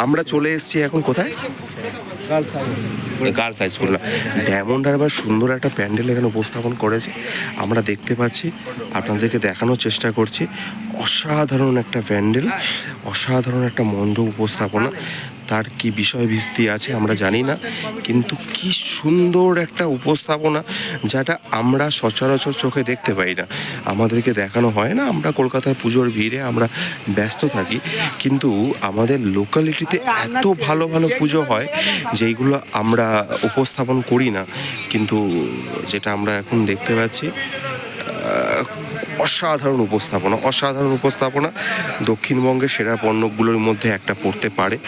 আমরা চলে এসেছি এখন কোথায়? গার্লস হাই স্কুল না, ডায়মন্ড হারবার সুন্দর একটা প্যান্ডেল এখানে উপস্থাপন করেছে আমরা দেখতে পাচ্ছি, আপনাদেরকে দেখানোর চেষ্টা করছি। অসাধারণ একটা প্যান্ডেল, অসাধারণ একটা মণ্ডপ উপস্থাপনা। তার কি বিষয়ভিত্তি আছে আমরা জানি না, কিন্তু কি সুন্দর একটা উপস্থাপনা, যেটা আমরা সচরাচর চোখে দেখতে পাই না, আমাদেরকে দেখানো হয় না। আমরা কলকাতার পুজোর ভিড়ে আমরা ব্যস্ত থাকি, কিন্তু আমাদের লোকালিটিতে এত ভালো ভালো পুজো হয় যেইগুলো আমরা উপস্থাপন করি না, কিন্তু যেটা আমরা এখন দেখতে পাচ্ছি অসাধারণ উপস্থাপনা, অসাধারণ উপস্থাপনা। দক্ষিণবঙ্গের সেরা পণ্যগুলোর মধ্যে একটা পড়তে পারে।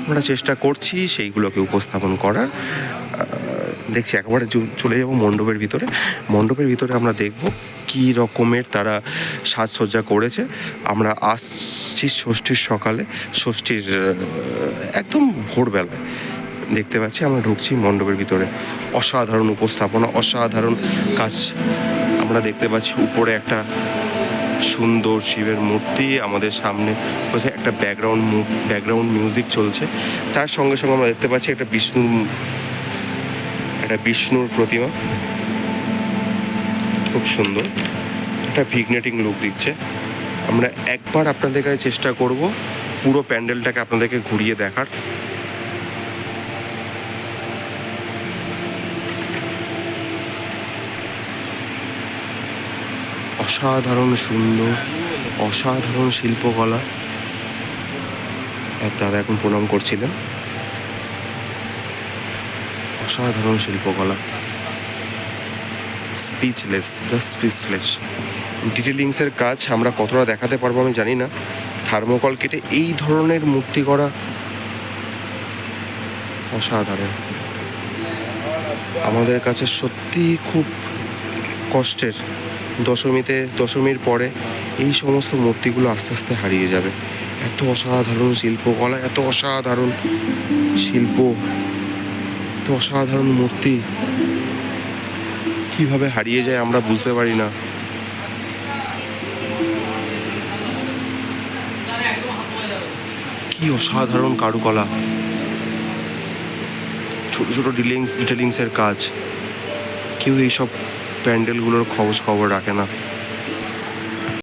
আমরা চেষ্টা করছি সেইগুলোকে উপস্থাপন করার। দেখছি একেবারে চলে যাব মণ্ডপের ভিতরে। মণ্ডপের ভিতরে আমরা দেখব কী রকমের তারা সাজসজ্জা করেছে। আমরা আসছি ষষ্ঠীর সকালে, ষষ্ঠীর একদম ভোরবেলায় দেখতে পাচ্ছি। আমরা ঢুকছি মণ্ডপের ভিতরে। অসাধারণ উপস্থাপনা, অসাধারণ কাজ আমরা দেখতে পাচ্ছি। উপরে একটা সুন্দর শিবের মূর্তি, আমাদের সামনে একটা ব্যাকগ্রাউন্ড মিউজিক চলছে। তার সঙ্গে সঙ্গে আমরা দেখতে পাচ্ছি একটা বিষ্ণুর প্রতিমা, খুব সুন্দর একটা ভিগনেটিং লুক দিচ্ছে। আমরা একবার আপনাদের কাছে চেষ্টা করব পুরো প্যান্ডেলটাকে আপনাদেরকে ঘুরিয়ে দেখার। অসাধারণ সুন্দর, অসাধারণ শিল্পকলা। এক দাদা এখন প্রণাম করছিলেন। অসাধারণ শিল্পকলা, স্পিচলেস। ডিটেলিংসের কাজ আমরা কতটা দেখাতে পারবো আমি জানি না। থার্মোকল কেটে এই ধরনের মূর্তি করা অসাধারণ। আমাদের কাছে সত্যি খুব কষ্টের। দশমীর পরে এই সমস্ত মূর্তিগুলো আস্তে আস্তে হারিয়ে যাবে। এত অসাধারণ শিল্পকলা, এত অসাধারণ শিল্প, এত অসাধারণ মূর্তি কিভাবে হারিয়ে যায় আমরা বুঝতে পারি না। কি অসাধারণ কারুকলা, ছোট ছোট ডিটেলিংসের কাজ। কেউ এইসব প্যান্ডেলগুলোর খোঁজ খবর রাখে না।